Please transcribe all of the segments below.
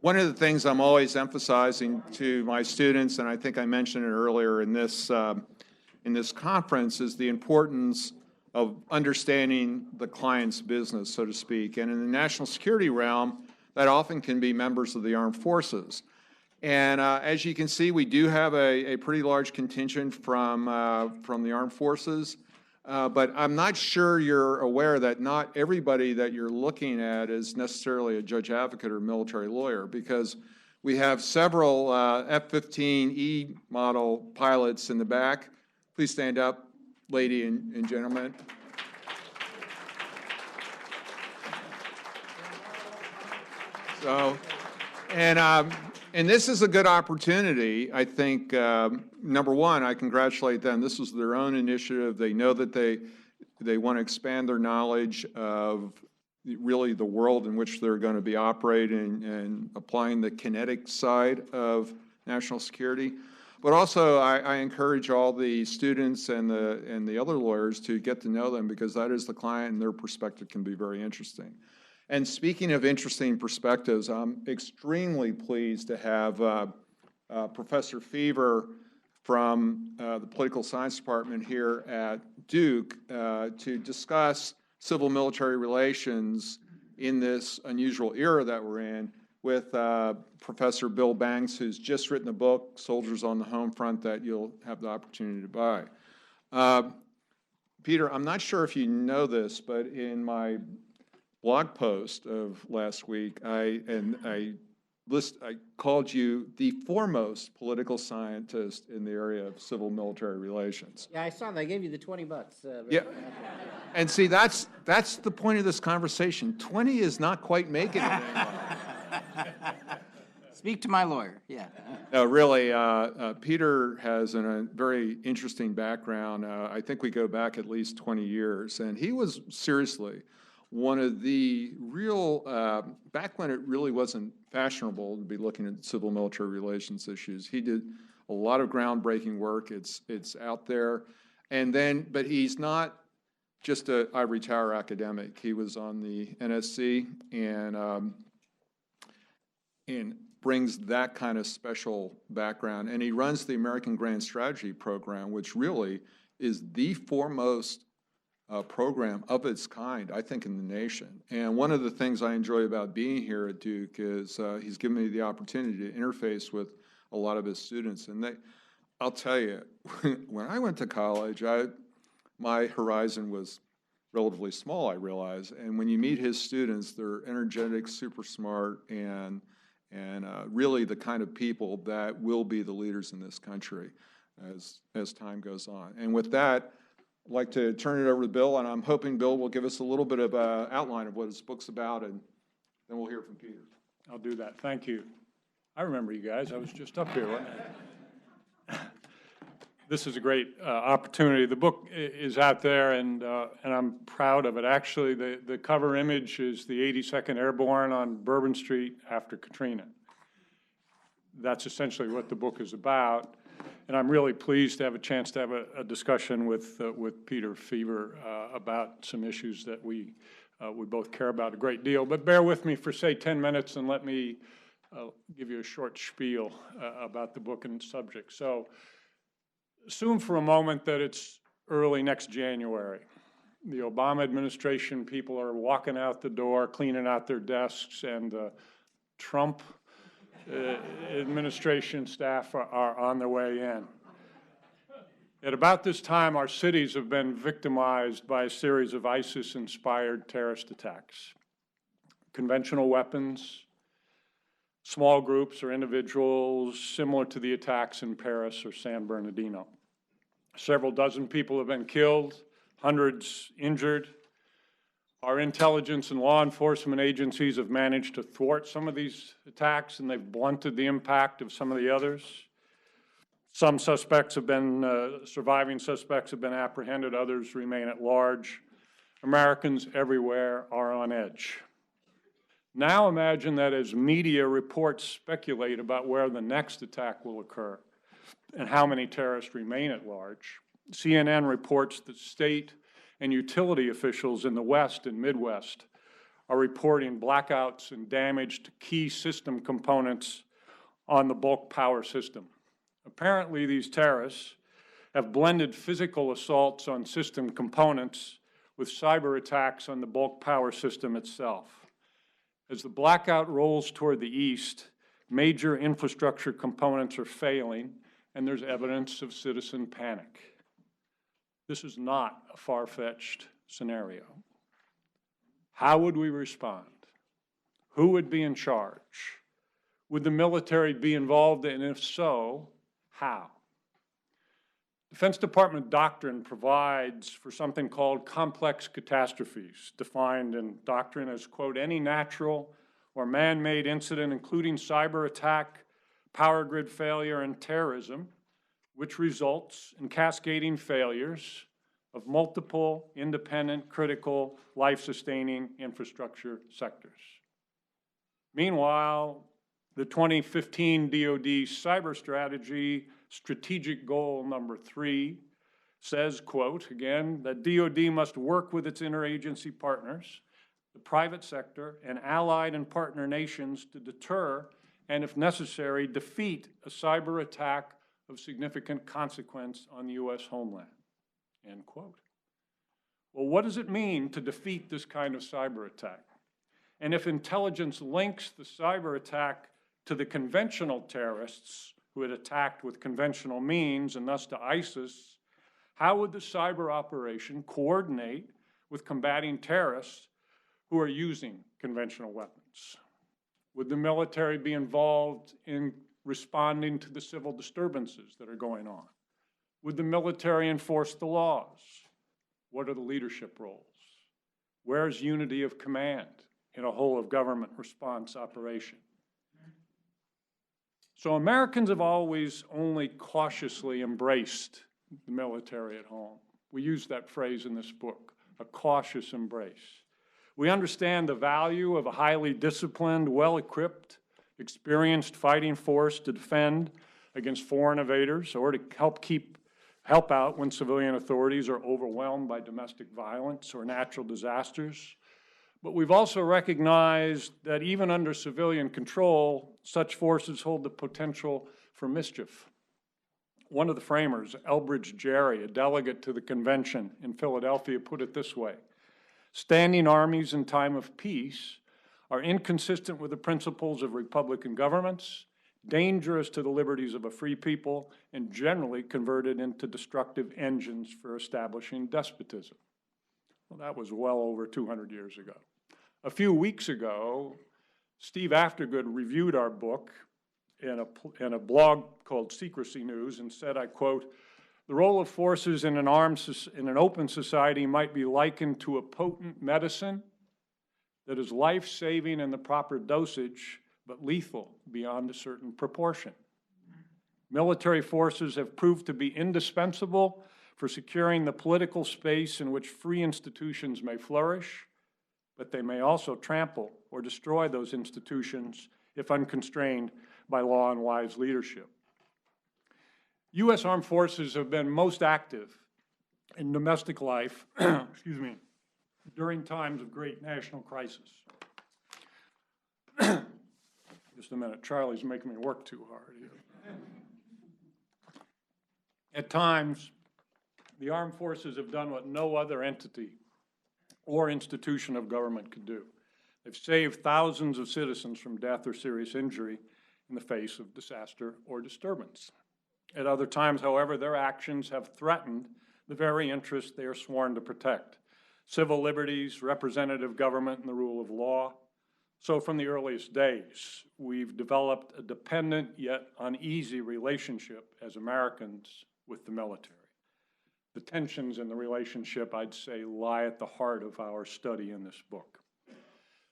One of the things I'm always emphasizing to my students, and I think I mentioned it earlier in this conference, is the importance of understanding the client's business, so to speak. And in the national security realm, that often can be members of the armed forces. And as you can see, we do have a pretty large contingent from the armed forces. But I'm not sure you're aware that not everybody that you're looking at is necessarily a judge advocate or military lawyer, because we have several F-15E model pilots in the back. Please stand up, lady and gentlemen. So, and this is a good opportunity, I think. Number one, I congratulate them. This was their own initiative. They know that they want to expand their knowledge of really the world in which they're going to be operating and applying the kinetic side of national security. But also, I encourage all the students and the other lawyers to get to know them, because that is the client and their perspective can be very interesting. And speaking of interesting perspectives, I'm extremely pleased to have Professor Feaver from the Political Science Department here at Duke to discuss civil-military relations in this unusual era that we're in, with Professor Bill Banks, who's just written a book, Soldiers on the Home Front, that you'll have the opportunity to buy. Peter, I'm not sure if you know this, but in my blog post of last week, I called you the foremost political scientist in the area of civil-military relations. Yeah, I saw that. I gave you the $20. Yeah, and see, that's the point of this conversation. 20 is not quite making it anymore. Speak to my lawyer. Yeah. No, really, Peter has a very interesting background. I think we go back at least 20 years, and he was seriously one of the real, back when it really wasn't fashionable to be looking at civil-military relations issues. He did a lot of groundbreaking work. It's out there. And then, but he's not just an ivory tower academic. He was on the NSC and brings that kind of special background. And he runs the American Grand Strategy Program, which really is the foremost program of its kind, I think, in the nation. And one of the things I enjoy about being here at Duke is he's given me the opportunity to interface with a lot of his students. And I'll tell you, when I went to college, my horizon was relatively small, I realize. And when you meet his students, they're energetic, super smart, and really the kind of people that will be the leaders in this country as time goes on. And with that, I'd like to turn it over to Bill, and I'm hoping Bill will give us a little bit of an outline of what his book's about, and then we'll hear from Peter. I'll do that. Thank you. I remember you guys. I was just up here, wasn't I? This is a great opportunity. The book is out there, and I'm proud of it. Actually, the cover image is the 82nd Airborne on Bourbon Street after Katrina. That's essentially what the book is about. And I'm really pleased to have a chance to have a discussion with Peter Feaver about some issues that we both care about a great deal. But bear with me for, say, 10 minutes and let me give you a short spiel about the book and subject. So assume for a moment that it's early next January. The Obama administration people are walking out the door, cleaning out their desks, and Trump administration staff are on their way in. At about this time, our cities have been victimized by a series of ISIS-inspired terrorist attacks. Conventional weapons, small groups or individuals similar to the attacks in Paris or San Bernardino. Several dozen people have been killed, hundreds injured. Our intelligence and law enforcement agencies have managed to thwart some of these attacks, and they've blunted the impact of some of the others. Some suspects have been, surviving suspects have been apprehended, others remain at large. Americans everywhere are on edge. Now imagine that as media reports speculate about where the next attack will occur and how many terrorists remain at large, CNN reports that state and utility officials in the West and Midwest are reporting blackouts and damage to key system components on the bulk power system. Apparently, these terrorists have blended physical assaults on system components with cyber attacks on the bulk power system itself. As the blackout rolls toward the east, major infrastructure components are failing, and there's evidence of citizen panic. This is not a far-fetched scenario. How would we respond? Who would be in charge? Would the military be involved, and if so, how? Defense Department doctrine provides for something called complex catastrophes, defined in doctrine as, quote, any natural or man-made incident, including cyber attack, power grid failure, and terrorism, which results in cascading failures of multiple independent, critical, life-sustaining infrastructure sectors. Meanwhile, the 2015 DoD cyber strategy strategic goal number 3 says, quote, again, that DoD must work with its interagency partners, the private sector, and allied and partner nations to deter and, if necessary, defeat a cyber attack of significant consequence on the U.S. homeland, end quote. Well, what does it mean to defeat this kind of cyber attack? And if intelligence links the cyber attack to the conventional terrorists who had attacked with conventional means and thus to ISIS, how would the cyber operation coordinate with combating terrorists who are using conventional weapons? Would the military be involved in responding to the civil disturbances that are going on? Would the military enforce the laws? What are the leadership roles? Where's unity of command in a whole of government response operation? So Americans have always only cautiously embraced the military at home. We use that phrase in this book, a cautious embrace. We understand the value of a highly disciplined, well-equipped, experienced fighting force to defend against foreign invaders or to help out when civilian authorities are overwhelmed by domestic violence or natural disasters. But we've also recognized that even under civilian control, such forces hold the potential for mischief. One of the framers, Elbridge Gerry, a delegate to the convention in Philadelphia, put it this way: standing armies in time of peace are inconsistent with the principles of republican governments, dangerous to the liberties of a free people, and generally converted into destructive engines for establishing despotism. Well, that was well over 200 years ago. A few weeks ago, Steve Aftergood reviewed our book in a blog called Secrecy News and said, I quote, "The role of forces in an open society might be likened to a potent medicine that is life-saving in the proper dosage, but lethal beyond a certain proportion. Military forces have proved to be indispensable for securing the political space in which free institutions may flourish, but they may also trample or destroy those institutions if unconstrained by law and wise leadership." U.S. armed forces have been most active in domestic life, excuse me, during times of great national crisis. Just a minute, Charlie's making me work too hard here. At times, the armed forces have done what no other entity or institution of government could do. They've saved thousands of citizens from death or serious injury in the face of disaster or disturbance. At other times, however, their actions have threatened the very interests they are sworn to protect: civil liberties, representative government, and the rule of law. So from the earliest days, we've developed a dependent yet uneasy relationship as Americans with the military. The tensions in the relationship, I'd say, lie at the heart of our study in this book.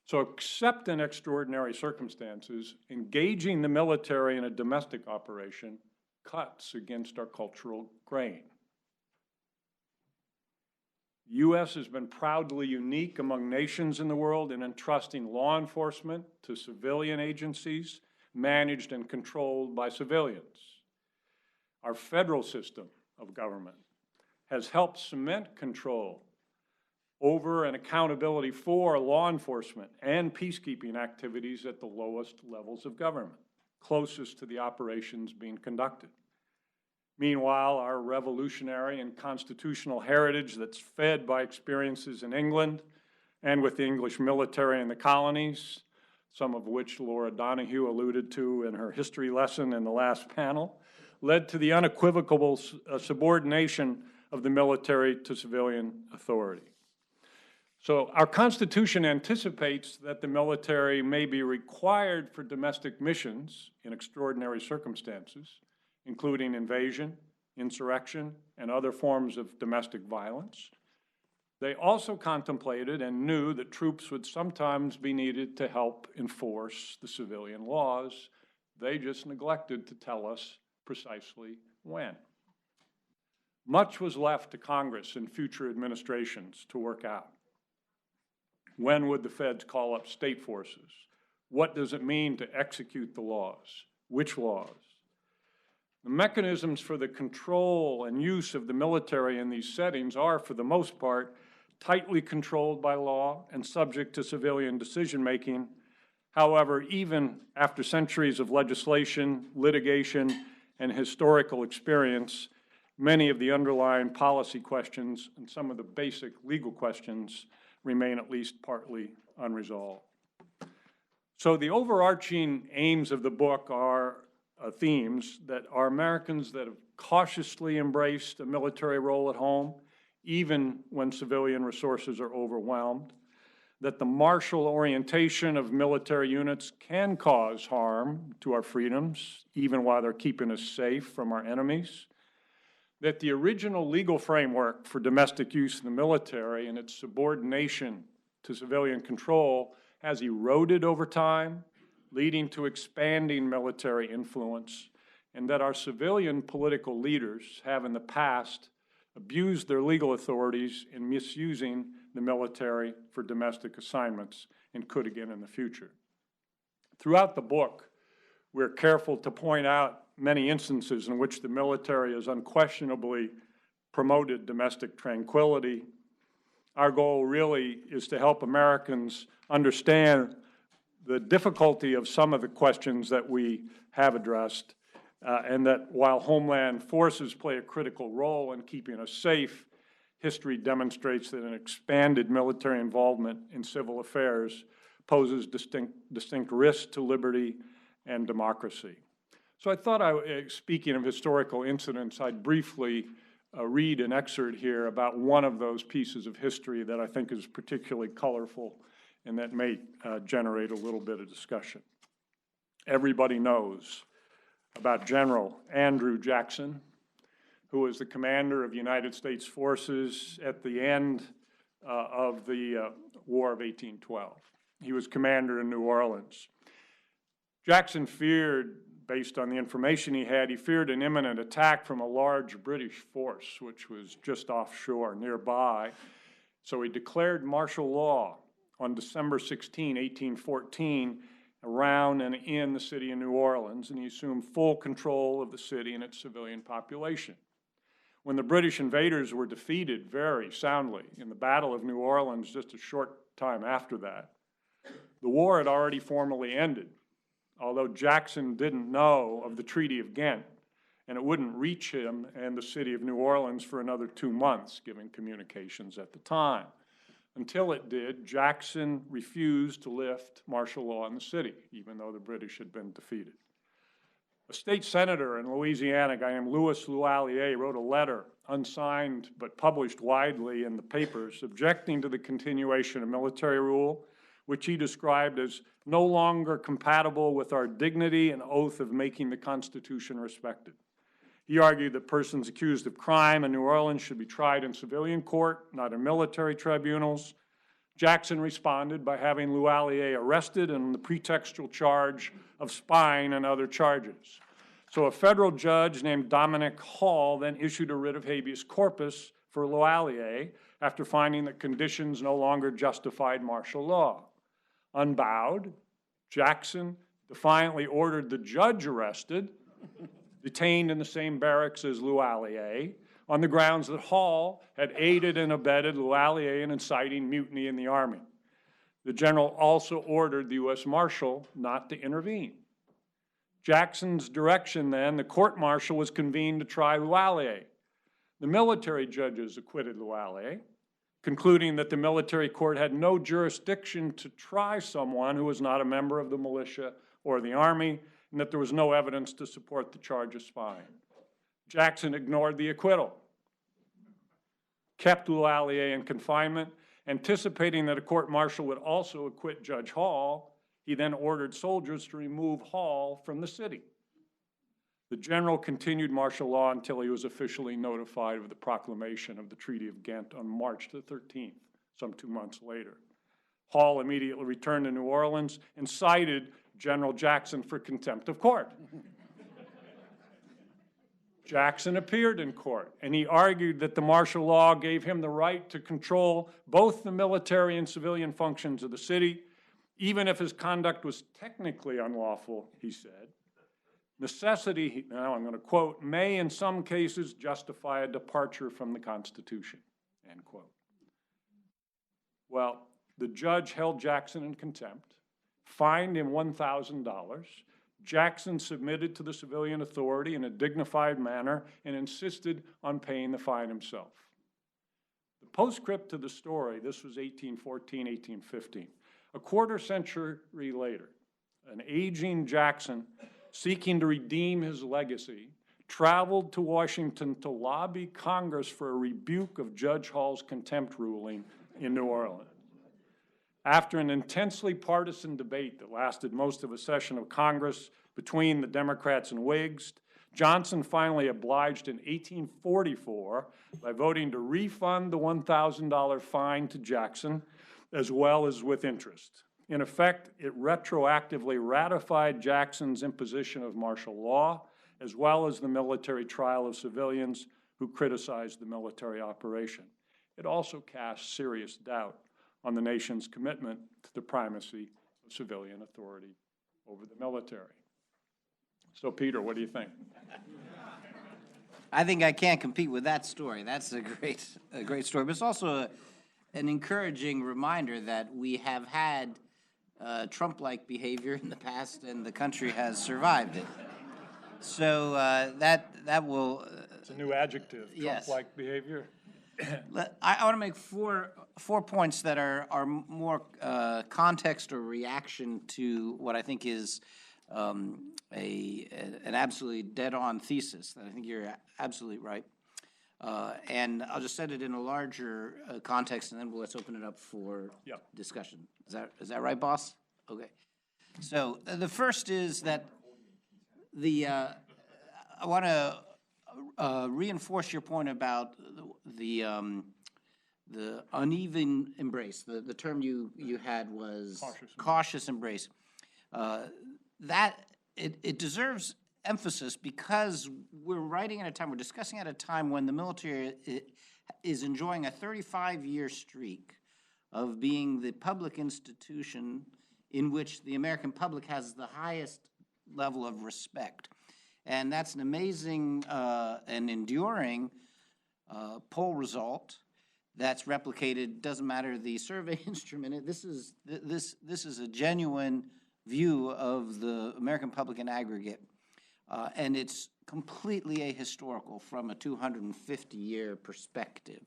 So except in extraordinary circumstances, engaging the military in a domestic operation cuts against our cultural grain. The U.S. has been proudly unique among nations in the world in entrusting law enforcement to civilian agencies managed and controlled by civilians. Our federal system of government has helped cement control over and accountability for law enforcement and peacekeeping activities at the lowest levels of government, closest to the operations being conducted. Meanwhile, our revolutionary and constitutional heritage that's fed by experiences in England and with the English military in the colonies, some of which Laura Donahue alluded to in her history lesson in the last panel, led to the unequivocal subordination of the military to civilian authority. So our Constitution anticipates that the military may be required for domestic missions in extraordinary circumstances, including invasion, insurrection, and other forms of domestic violence. They also contemplated and knew that troops would sometimes be needed to help enforce the civilian laws. They just neglected to tell us precisely when. Much was left to Congress and future administrations to work out. When would the feds call up state forces? What does it mean to execute the laws? Which laws? The mechanisms for the control and use of the military in these settings are, for the most part, tightly controlled by law and subject to civilian decision-making. However, even after centuries of legislation, litigation, and historical experience, many of the underlying policy questions and some of the basic legal questions remain at least partly unresolved. So the overarching aims of the book are themes that are Americans that have cautiously embraced a military role at home, even when civilian resources are overwhelmed, that the martial orientation of military units can cause harm to our freedoms, even while they're keeping us safe from our enemies, that the original legal framework for domestic use in the military and its subordination to civilian control has eroded over time, leading to expanding military influence, and that our civilian political leaders have in the past abused their legal authorities in misusing the military for domestic assignments and could again in the future. Throughout the book, we're careful to point out many instances in which the military has unquestionably promoted domestic tranquility. Our goal really is to help Americans understand the difficulty of some of the questions that we have addressed, and that while Homeland Forces play a critical role in keeping us safe, history demonstrates that an expanded military involvement in civil affairs poses distinct risks to liberty and democracy. So I thought, speaking of historical incidents, I'd briefly read an excerpt here about one of those pieces of history that I think is particularly colorful and that may generate a little bit of discussion. Everybody knows about General Andrew Jackson, who was the commander of United States forces at the end of the War of 1812. He was commander in New Orleans. Jackson feared, based on the information he feared an imminent attack from a large British force, which was just offshore nearby. So he declared martial law on December 16, 1814, around and in the city of New Orleans, and he assumed full control of the city and its civilian population. When the British invaders were defeated very soundly in the Battle of New Orleans just a short time after that, the war had already formally ended, although Jackson didn't know of the Treaty of Ghent, and it wouldn't reach him and the city of New Orleans for another 2 months, given communications at the time. Until it did, Jackson refused to lift martial law in the city, even though the British had been defeated. A state senator in Louisiana, a guy named Louis Louallier, wrote a letter, unsigned but published widely in the papers, objecting to the continuation of military rule, which he described as no longer compatible with our dignity and oath of making the Constitution respected. He argued that persons accused of crime in New Orleans should be tried in civilian court, not in military tribunals. Jackson responded by having Louallier arrested on the pretextual charge of spying and other charges. So a federal judge named Dominic Hall then issued a writ of habeas corpus for Louallier after finding that conditions no longer justified martial law. Unbowed, Jackson defiantly ordered the judge arrested, detained in the same barracks as Louallier, on the grounds that Hall had aided and abetted Lallier in inciting mutiny in the Army. The general also ordered the U.S. Marshal not to intervene. Jackson's direction then, the court-martial was convened to try Lallier. The military judges acquitted Lallier, concluding that the military court had no jurisdiction to try someone who was not a member of the militia or the Army, and that there was no evidence to support the charge of spying. Jackson ignored the acquittal, kept Lallier in confinement, anticipating that a court-martial would also acquit Judge Hall. He then ordered soldiers to remove Hall from the city. The general continued martial law until he was officially notified of the proclamation of the Treaty of Ghent on March the 13th, some 2 months later. Hall immediately returned to New Orleans and cited General Jackson for contempt of court. Jackson appeared in court, and he argued that the martial law gave him the right to control both the military and civilian functions of the city, even if his conduct was technically unlawful, he said. Necessity, now I'm going to quote, may in some cases justify a departure from the Constitution, end quote. Well, the judge held Jackson in contempt, fined him $1,000. Jackson submitted to the civilian authority in a dignified manner and insisted on paying the fine himself. The postscript to the story, this was 1814, 1815. A quarter century later, an aging Jackson, seeking to redeem his legacy, traveled to Washington to lobby Congress for a rebuke of Judge Hall's contempt ruling in New Orleans. After an intensely partisan debate that lasted most of a session of Congress between the Democrats and Whigs, Johnson finally obliged in 1844 by voting to refund the $1,000 fine to Jackson, as well as with interest. In effect, it retroactively ratified Jackson's imposition of martial law, as well as the military trial of civilians who criticized the military operation. It also cast serious doubt on the nation's commitment to the primacy of civilian authority over the military. So, Peter, what do you think? I think I can't compete with that story. That's a great story. But it's also an encouraging reminder that we have had Trump-like behavior in the past, and the country has survived it. So that will. It's a new adjective. Yes. Trump-like behavior. I want to make four points that are more context or reaction to what I think is an absolutely dead-on thesis. That I think you're absolutely right. And I'll just set it in a larger context, and then let's open it up for discussion. Is that right, boss? Okay. So the first is that I want to reinforce your point about the uneven embrace. The term you had was cautious embrace. That it deserves emphasis because we're discussing at a time when the military is enjoying a 35-year streak of being the public institution in which the American public has the highest level of respect. And that's an amazing and enduring poll result that's replicated. Doesn't matter the survey instrument. This is a genuine view of the American public in aggregate, and it's completely ahistorical from a 250-year perspective.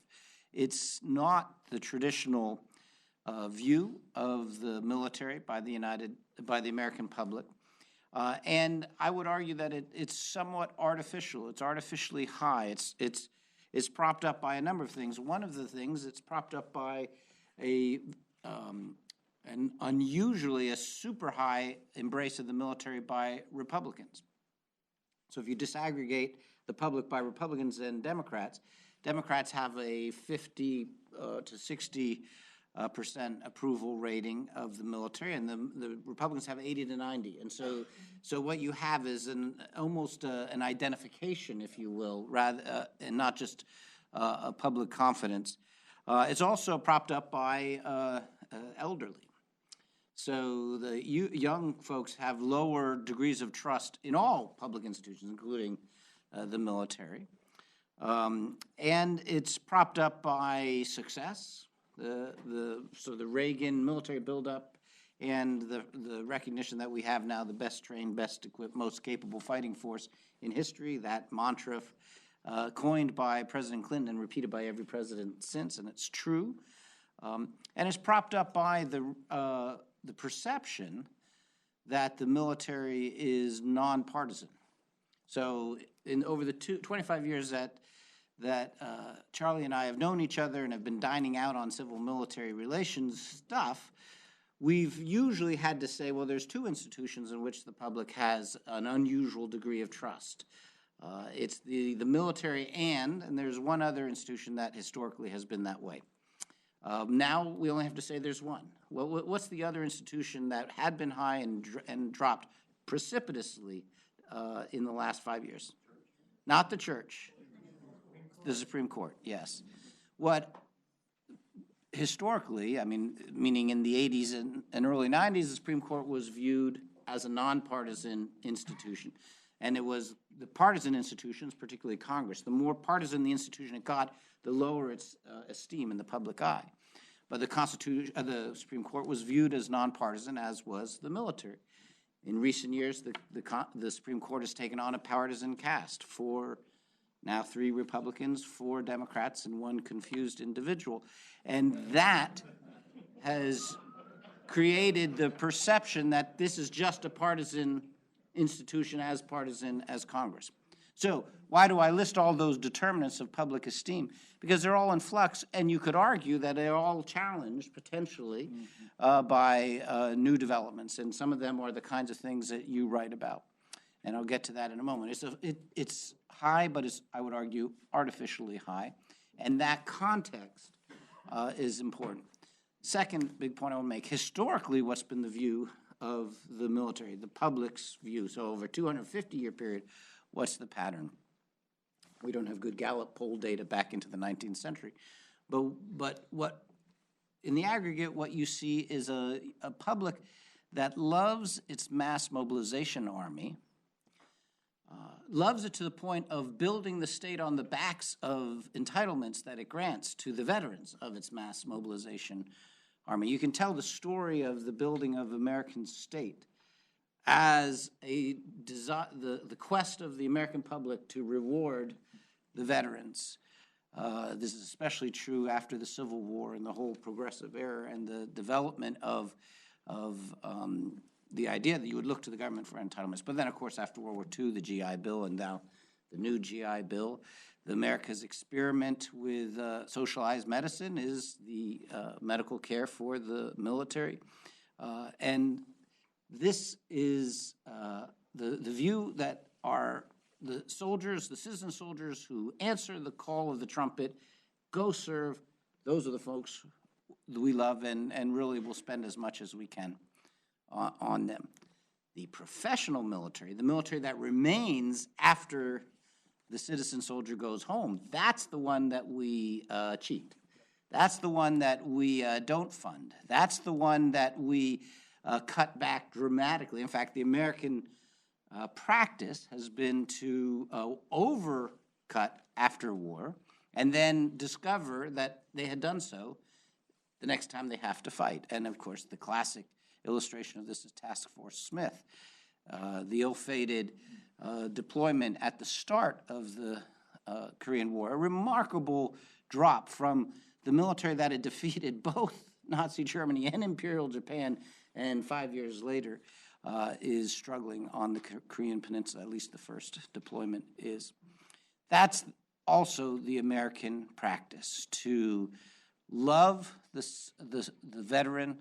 It's not the traditional view of the military by the American public. And I would argue that it's somewhat artificial. It's artificially high. It's propped up by a number of things. One of the things, it's propped up by an unusually a super high embrace of the military by Republicans. So if you disaggregate the public by Republicans and Democrats, Democrats have a 50 to 60% approval rating of the military, and the Republicans have 80 to 90. And so what you have is almost an identification, if you will, rather and not just a public confidence. It's also propped up by elderly. So the young folks have lower degrees of trust in all public institutions, including the military. And it's propped up by success, the Reagan military buildup, and the recognition that we have now the best trained, best equipped, most capable fighting force in history. That mantra coined by President Clinton and repeated by every president since, and it's true. And it's propped up by the perception that the military is nonpartisan. So over the 25 years that Charlie and I have known each other and have been dining out on civil-military relations stuff, we've usually had to say, well, there's two institutions in which the public has an unusual degree of trust. It's the military and there's one other institution that historically has been that way. Now we only have to say there's one. Well, what's the other institution that had been high and dropped precipitously in the last 5 years? Not the church. The Supreme Court, yes. What historically, I mean, meaning in the 80s and early 90s, the Supreme Court was viewed as a nonpartisan institution. And it was the partisan institutions, particularly Congress, the more partisan the institution it got, the lower its esteem in the public eye. But the Supreme Court was viewed as nonpartisan, as was the military. In recent years, the Supreme Court has taken on a partisan cast for now 3 Republicans, 4 Democrats, and 1 confused individual. And that has created the perception that this is just a partisan institution, as partisan as Congress. So why do I list all those determinants of public esteem? Because they're all in flux, and you could argue that they're all challenged, potentially, by new developments. And some of them are the kinds of things that you write about. And I'll get to that in a moment. It's high, but it's, I would argue, artificially high. And that context is important. Second big point I will make, historically, what's been the view of the military, the public's view? So over a 250-year period, what's the pattern? We don't have good Gallup poll data back into the 19th century. But what, in the aggregate, what you see is a public that loves its mass mobilization army, loves it to the point of building the state on the backs of entitlements that it grants to the veterans of its mass mobilization army. You can tell the story of the building of American state as the quest of the American public to reward the veterans. This is especially true after the Civil War and the whole progressive era and the development of the idea that you would look to the government for entitlements. But then, of course, after World War II, the GI Bill, and now the new GI Bill, America's experiment with socialized medicine is the medical care for the military. And this is the view that are the soldiers, the citizen soldiers who answer the call of the trumpet, go serve, those are the folks that we love and really will spend as much as we can on them. The professional military, the military that remains after the citizen soldier goes home, that's the one that we cheat. That's the one that we don't fund. That's the one that we cut back dramatically. In fact, the American practice has been to overcut after war and then discover that they had done so the next time they have to fight. And, of course, the classic illustration of this is Task Force Smith, the ill-fated deployment at the start of the Korean War, a remarkable drop from the military that had defeated both Nazi Germany and Imperial Japan, and 5 years later is struggling on the Korean Peninsula, at least the first deployment is. That's also the American practice, to love the veteran,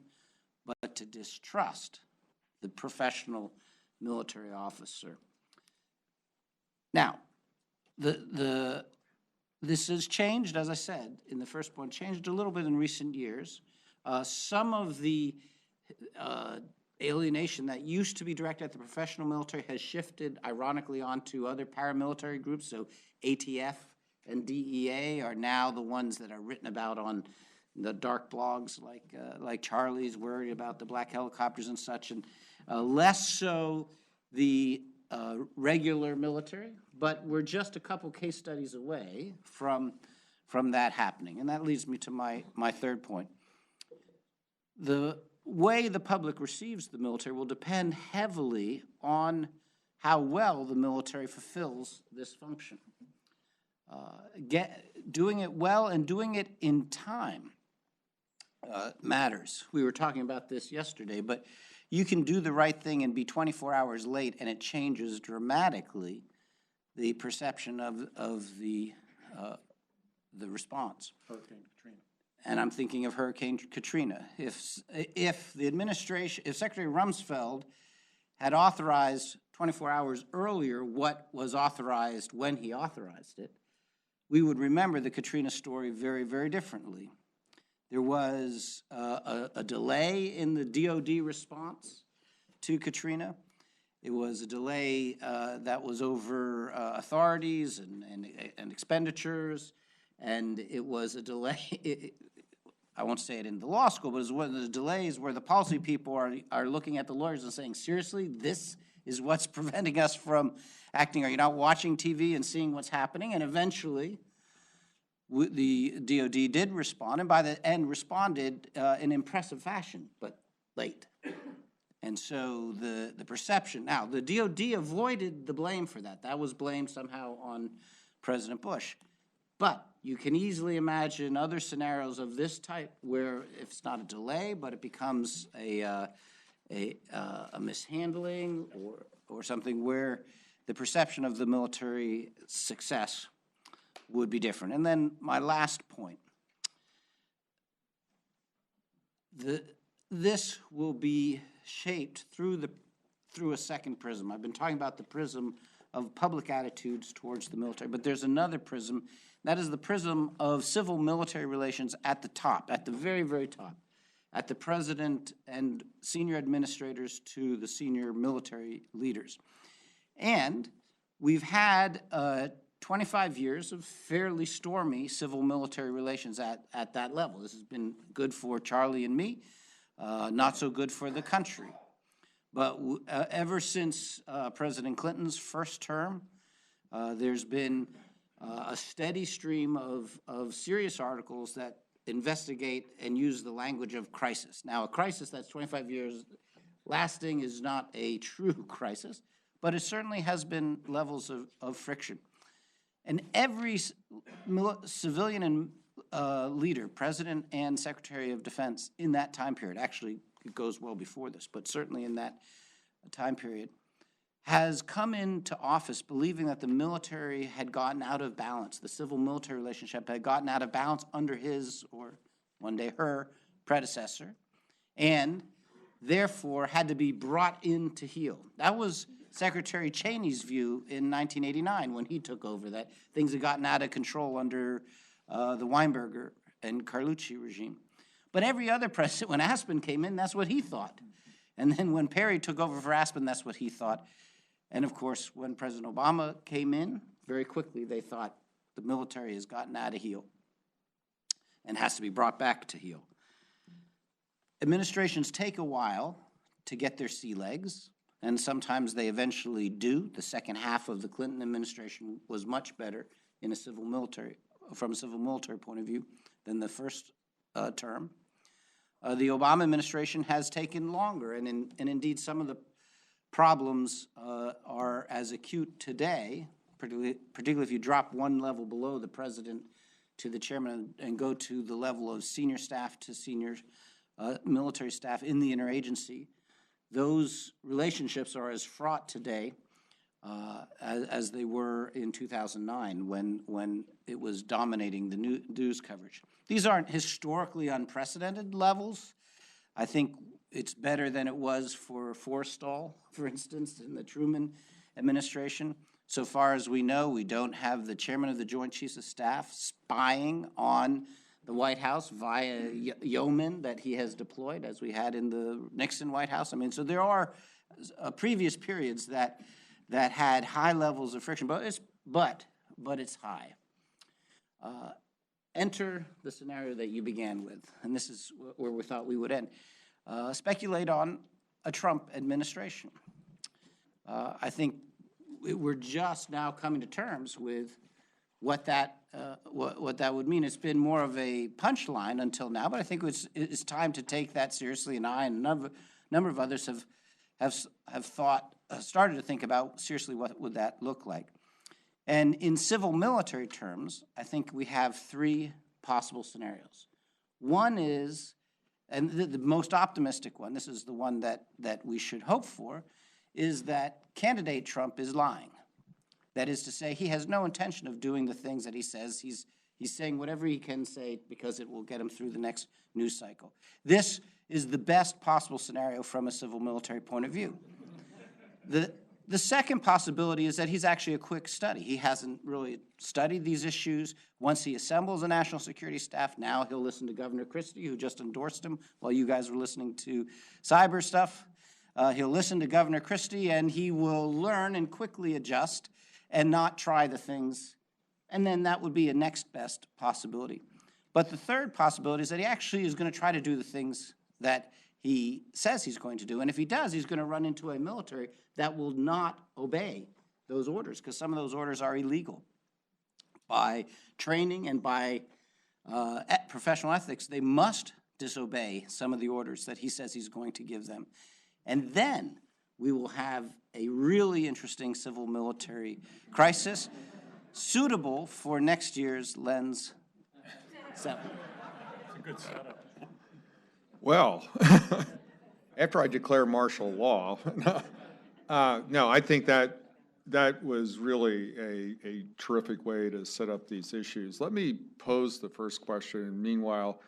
but to distrust the professional military officer. Now, this has changed, as I said, in the first point, changed a little bit in recent years. Some of the alienation that used to be directed at the professional military has shifted, ironically, onto other paramilitary groups. So ATF and DEA are now the ones that are written about on the dark blogs like Charlie's, worried about the black helicopters and such, and less so the regular military, but we're just a couple case studies away from that happening. And that leads me to my third point. The way the public receives the military will depend heavily on how well the military fulfills this function. Doing it well and doing it in time matters. We were talking about this yesterday, but you can do the right thing and be 24 hours late, and it changes dramatically the perception of the response. Hurricane Katrina. And I'm thinking of Hurricane Katrina. If the administration, if Secretary Rumsfeld had authorized 24 hours earlier what was authorized when he authorized it, we would remember the Katrina story very, very differently. There was a delay in the DOD response to Katrina. It was a delay that was over authorities and expenditures, and it was a delay, I won't say it in the law school, but it was one of the delays where the policy people are looking at the lawyers and saying, seriously, this is what's preventing us from acting? Are you not watching TV and seeing what's happening? And eventually, the DOD did respond, and by the end responded in impressive fashion, but late. And so the perception, now the DOD avoided the blame for that. That was blamed somehow on President Bush. But you can easily imagine other scenarios of this type where if it's not a delay, but it becomes a mishandling or something where the perception of the military success would be different. And then my last point. This will be shaped through a second prism. I've been talking about the prism of public attitudes towards the military, but there's another prism. That is the prism of civil-military relations at the top, at the very, very top, at the president and senior administrators to the senior military leaders. And we've had 25 years of fairly stormy civil-military relations at that level. This has been good for Charlie and me, not so good for the country. But ever since President Clinton's first term, there's been a steady stream of serious articles that investigate and use the language of crisis. Now, a crisis that's 25 years lasting is not a true crisis, but it certainly has been levels of friction. And every civilian and leader, president and secretary of defense in that time period, actually it goes well before this, but certainly in that time period, has come into office believing that the military had gotten out of balance, the civil-military relationship had gotten out of balance under his, or one day her, predecessor, and therefore had to be brought in to heal. That was Secretary Cheney's view in 1989 when he took over, that things had gotten out of control under the Weinberger and Carlucci regime. But every other president, when Aspen came in, that's what he thought. And then when Perry took over for Aspen, that's what he thought. And of course, when President Obama came in, very quickly they thought the military has gotten out of heel and has to be brought back to heel. Administrations take a while to get their sea legs, and sometimes they eventually do. The second half of the Clinton administration was much better in from a civil-military point of view than the first term. The Obama administration has taken longer, and indeed some of the problems are as acute today, particularly if you drop one level below the president to the chairman and go to the level of senior staff to senior military staff in the interagency. Those relationships are as fraught today as they were in 2009 when it was dominating the news coverage. These aren't historically unprecedented levels. I think it's better than it was for Forstall, for instance, in the Truman administration. So far as we know, we don't have the chairman of the Joint Chiefs of Staff spying on the White House via yeomen that he has deployed, as we had in the Nixon White House. I mean, so there are previous periods that had high levels of friction, but it's high. Enter the scenario that you began with, and this is where we thought we would end. Speculate on a Trump administration. I think we're just now coming to terms with what that would mean. It's been more of a punchline until now, but I think it's time to take that seriously, and I and a number of others have started to think about seriously what would that look like. And in civil military terms, I think we have three possible scenarios. One is, and the most optimistic one, this is the one that we should hope for, is that candidate Trump is lying. That is to say, he has no intention of doing the things that he says. He's saying whatever he can say because it will get him through the next news cycle. This is the best possible scenario from a civil military point of view. The second possibility is that he's actually a quick study. He hasn't really studied these issues. Once he assembles a national security staff, now he'll listen to Governor Christie, who just endorsed him while you guys were listening to cyber stuff. He'll listen to Governor Christie, and he will learn and quickly adjust and not try the things. And then that would be a next best possibility. But the third possibility is that he actually is going to try to do the things that he says he's going to do. And if he does, he's going to run into a military that will not obey those orders, because some of those orders are illegal. By training and by professional ethics, they must disobey some of the orders that he says he's going to give them. And then we will have a really interesting civil military crisis suitable for next year's Lens 7. It's a good setup. Well, after I declare martial law, no, I think that was really a terrific way to set up these issues. Let me pose the first question. And meanwhile,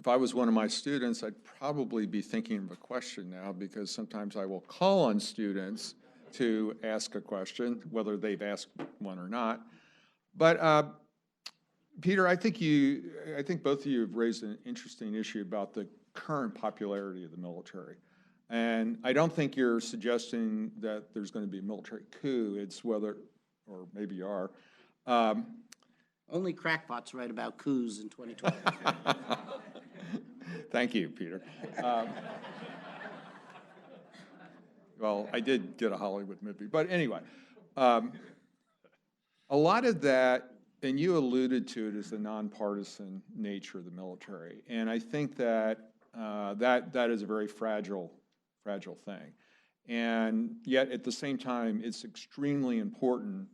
if I was one of my students, I'd probably be thinking of a question now, because sometimes I will call on students to ask a question, whether they've asked one or not. But Peter, I think both of you have raised an interesting issue about the current popularity of the military. And I don't think you're suggesting that there's going to be a military coup. It's whether, or maybe you are. Only crackpots write about coups in 2012. Thank you, Peter. Well, I did get a Hollywood movie. But anyway, a lot of that, and you alluded to it, is the nonpartisan nature of the military. And I think that that is a very fragile thing. And yet, at the same time, it's extremely important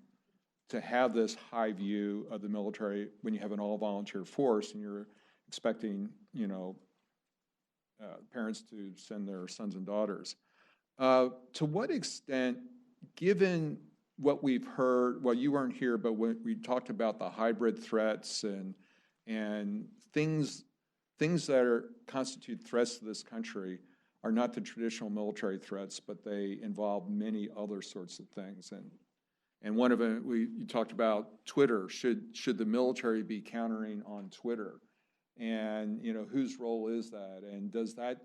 to have this high view of the military when you have an all-volunteer force and you're expecting, parents to send their sons and daughters. To what extent, given what we've heard, well, you weren't here, but when we talked about the hybrid threats and things that constitute threats to this country are not the traditional military threats, but they involve many other sorts of things. And one of them, you talked about Twitter. Should the military be countering on Twitter? And whose role is that? And does that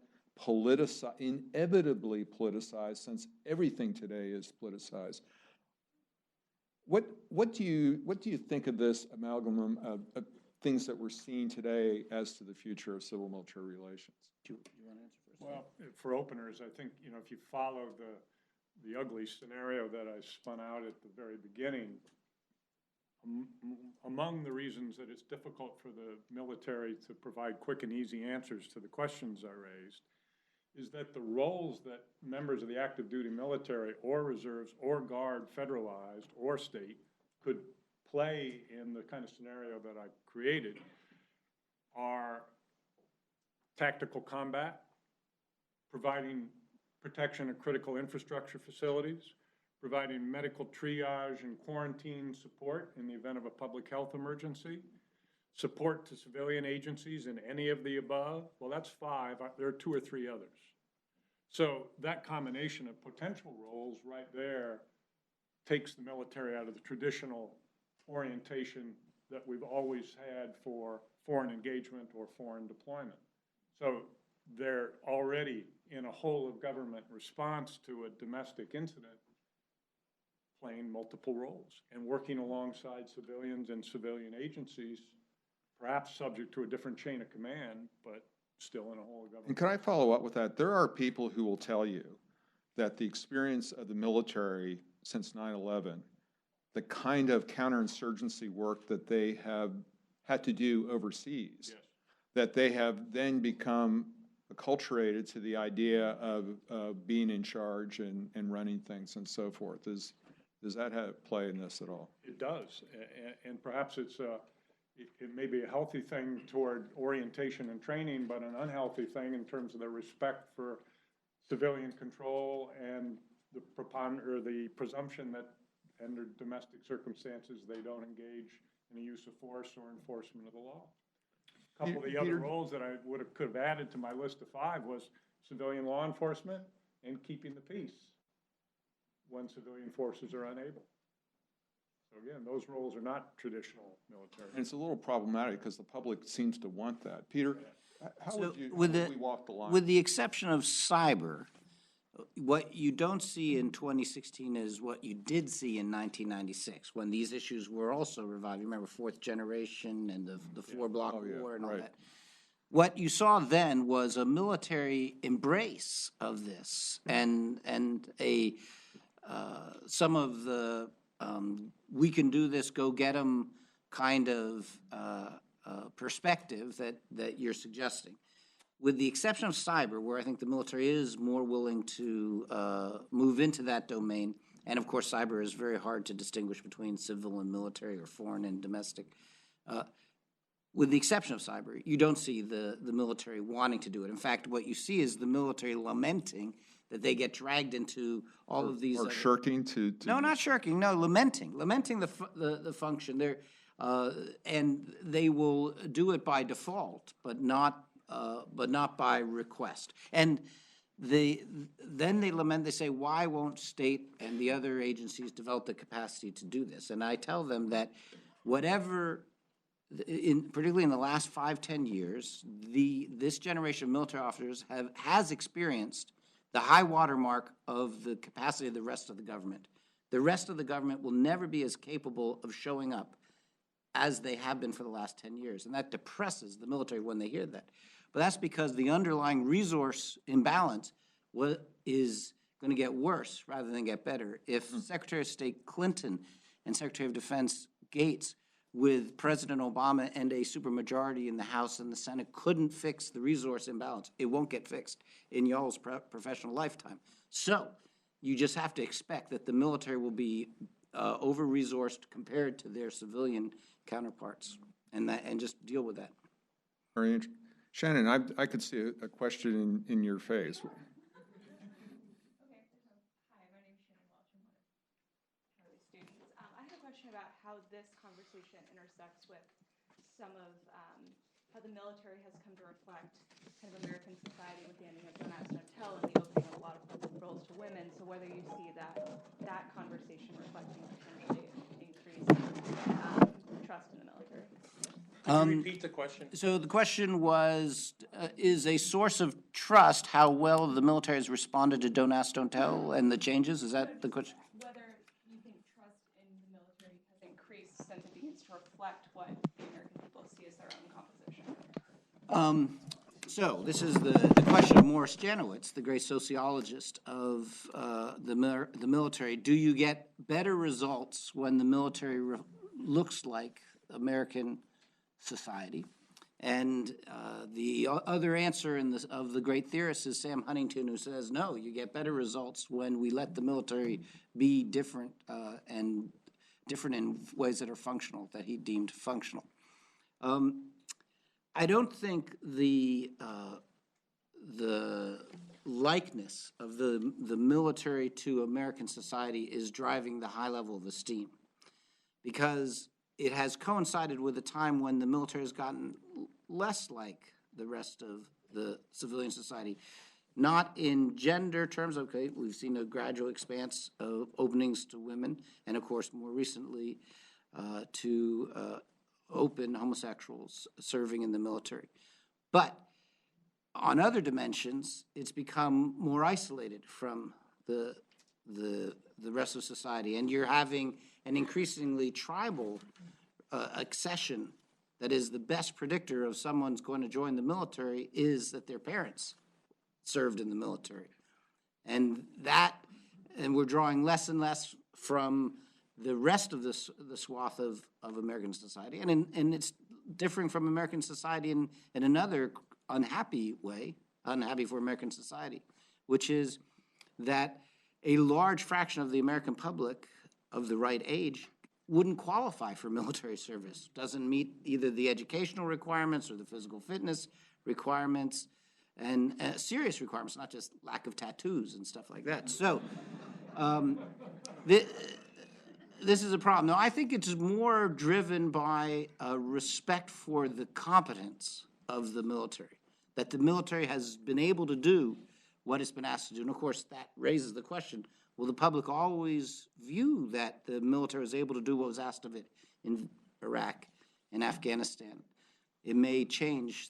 inevitably politicize, since everything today is politicized? What do you think of this amalgam of things that we're seeing today as to the future of civil-military relations? You want to answer first? Well, for openers, I think, if you follow the ugly scenario that I spun out at the very beginning, among the reasons that it's difficult for the military to provide quick and easy answers to the questions I raised is that the roles that members of the active duty military or reserves or Guard, federalized or state, could play in the kind of scenario that I created are tactical combat, providing protection of critical infrastructure facilities, providing medical triage and quarantine support in the event of a public health emergency, support to civilian agencies in any of the above. Well, that's 5. There are 2 or 3 others. So that combination of potential roles right there takes the military out of the traditional orientation that we've always had for foreign engagement or foreign deployment. So they're already in a whole of government response to a domestic incident playing multiple roles and working alongside civilians and civilian agencies, perhaps subject to a different chain of command, but still in a whole of government. And can I follow up with that? There are people who will tell you that the experience of the military since 9/11, the kind of counterinsurgency work that they have had to do overseas, Yes. that they have then become acculturated to the idea of being in charge and running things and so forth. Does that have play in this at all? It does, and perhaps it may be a healthy thing toward orientation and training, but an unhealthy thing in terms of the respect for civilian control and the presumption that under domestic circumstances they don't engage in the use of force or enforcement of the law. A couple of the other roles that I could have added to my list of 5 was civilian law enforcement and keeping the peace when civilian forces are unable. So again, those roles are not traditional military. And it's a little problematic because the public seems to want that. Peter, how would we walk the line? With the exception of cyber, what you don't see in 2016 is what you did see in 1996, when these issues were also revived. You remember Fourth Generation and the four-block war and all that. What you saw then was a military embrace of this and some of the we can do this, go get them kind of perspective that you're suggesting. With the exception of cyber, where I think the military is more willing to move into that domain, and of course cyber is very hard to distinguish between civil and military or foreign and domestic. With the exception of cyber, you don't see the military wanting to do it. In fact, what you see is the military lamenting that they get dragged into all of these. Or shirking to. No, not shirking. No, lamenting the function. They're and they will do it by default, but not by request. And then they lament. They say, "Why won't state and the other agencies develop the capacity to do this?" And I tell them that whatever. Particularly in the last 5-10 years, this generation of military officers has experienced the high watermark of the capacity of the rest of the government. The rest of the government will never be as capable of showing up as they have been for the last 10 years, and that depresses the military when they hear that. But that's because the underlying resource imbalance is going to get worse rather than get better. If Secretary of State Clinton and Secretary of Defense Gates with President Obama and a supermajority in the House and the Senate couldn't fix the resource imbalance, it won't get fixed in y'all's professional lifetime. So you just have to expect that the military will be over-resourced compared to their civilian counterparts, and just deal with that. Very interesting. Shannon, I could see a question in your face. About how this conversation intersects with some of how the military has come to reflect kind of American society with the ending of Don't Ask, Don't Tell and the opening of a lot of public roles to women. So whether you see that conversation reflecting potentially increased trust in the military. Could you repeat the question? So the question was, is a source of trust how well the military has responded to Don't Ask, Don't Tell and the changes? Is that the question? Since it begins to reflect what the American people see as their own composition. So this is the question of Morris Janowitz, the great sociologist of the military. Do you get better results when the military looks like American society? And the other answer of the great theorist is Sam Huntington, who says, no, you get better results when we let the military be different and different in ways that are functional, that he deemed functional. I don't think the likeness of the military to American society is driving the high level of esteem, because it has coincided with a time when the military has gotten less like the rest of the civilian society. Not in gender terms, okay, we've seen a gradual expanse of openings to women, and of course, more recently, to open homosexuals serving in the military. But on other dimensions, it's become more isolated from the rest of society, and you're having an increasingly tribal accession that is the best predictor of someone's going to join the military is that their parents served in the military. And we're drawing less and less from the rest of the swath of American society. And it's differing from American society in another unhappy way, unhappy for American society, which is that a large fraction of the American public of the right age wouldn't qualify for military service, doesn't meet either the educational requirements or the physical fitness requirements, and serious requirements, not just lack of tattoos and stuff like that. So this is a problem. Now, I think it's more driven by a respect for the competence of the military, that the military has been able to do what it's been asked to do. And of course, that raises the question, will the public always view that the military is able to do what was asked of it in Iraq and Afghanistan? It may change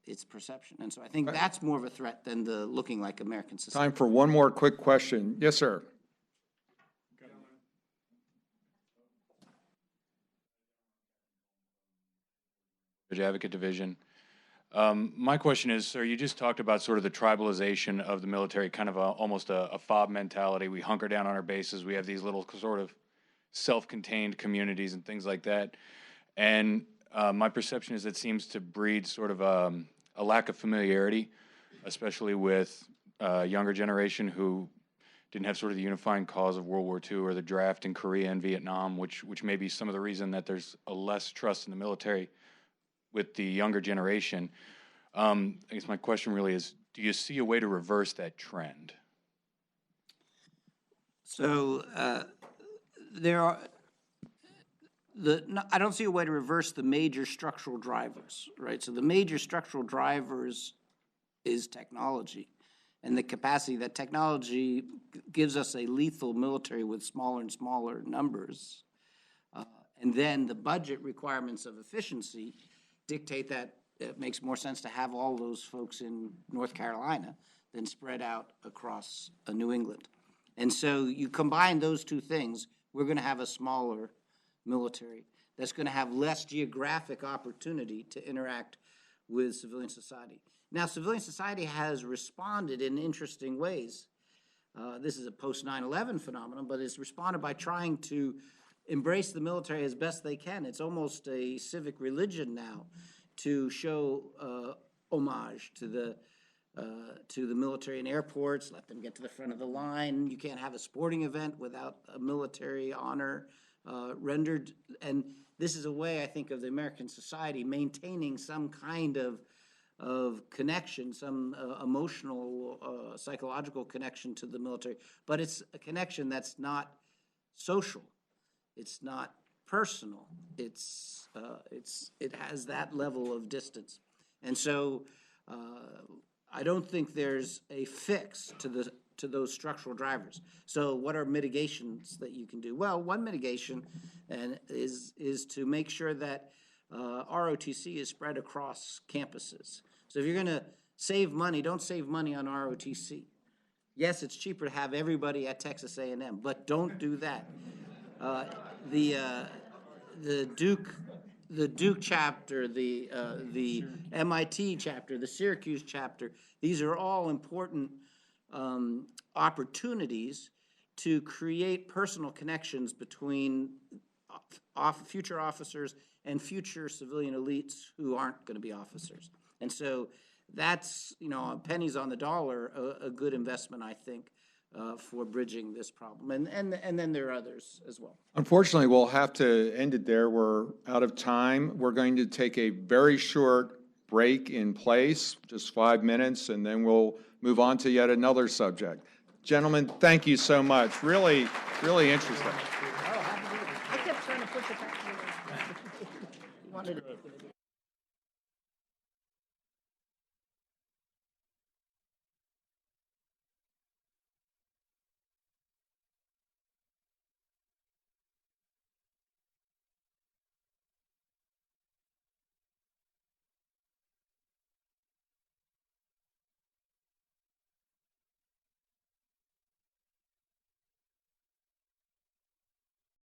its perception. And so I think that's more of a threat than the looking like American society. Time for one more quick question. Yes, sir. Advocate Division. My question is, sir, you just talked about sort of the tribalization of the military, kind of almost a FOB mentality. We hunker down on our bases. We have these little sort of self-contained communities and things like that. And my perception is it seems to breed sort of a lack of familiarity, especially with younger generation who didn't have sort of the unifying cause of World War II or the draft in Korea and Vietnam, which may be some of the reason that there's a less trust in the military with the younger generation. I guess my question really is, do you see a way to reverse that trend? So I don't see a way to reverse the major structural drivers, right? So the major structural drivers is technology and the capacity that technology gives us a lethal military with smaller and smaller numbers. And then the budget requirements of efficiency dictate that it makes more sense to have all those folks in North Carolina than spread out across New England. And so you combine those two things, we're going to have a smaller military that's going to have less geographic opportunity to interact with civilian society. Now, civilian society has responded in interesting ways. This is a post 9/11 phenomenon, but it's responded by trying to embrace the military as best they can. It's almost a civic religion now to show homage to the military in airports, let them get to the front of the line. You can't have a sporting event without a military honor rendered. And this is a way, I think, of the American society maintaining some kind of connection, some emotional, psychological connection to the military. But it's a connection that's not social. It's not personal. It has that level of distance. And so I don't think there's a fix to those structural drivers. So what are mitigations that you can do? Well, one mitigation is to make sure that ROTC is spread across campuses. So if you're going to save money, don't save money on ROTC. Yes, it's cheaper to have everybody at Texas A&M, but don't do that. The Duke chapter, the MIT chapter, the Syracuse chapter, these are all important opportunities to create personal connections between future officers and future civilian elites who aren't going to be officers. And so that's, pennies on the dollar, a good investment, I think, for bridging this problem. And then there are others as well. Unfortunately, we'll have to end it there. We're out of time. We're going to take a very short break in place, just 5 minutes, and then we'll move on to yet another subject. Gentlemen, thank you so much. Really, really interesting. I kept trying to push it back. You wanted it.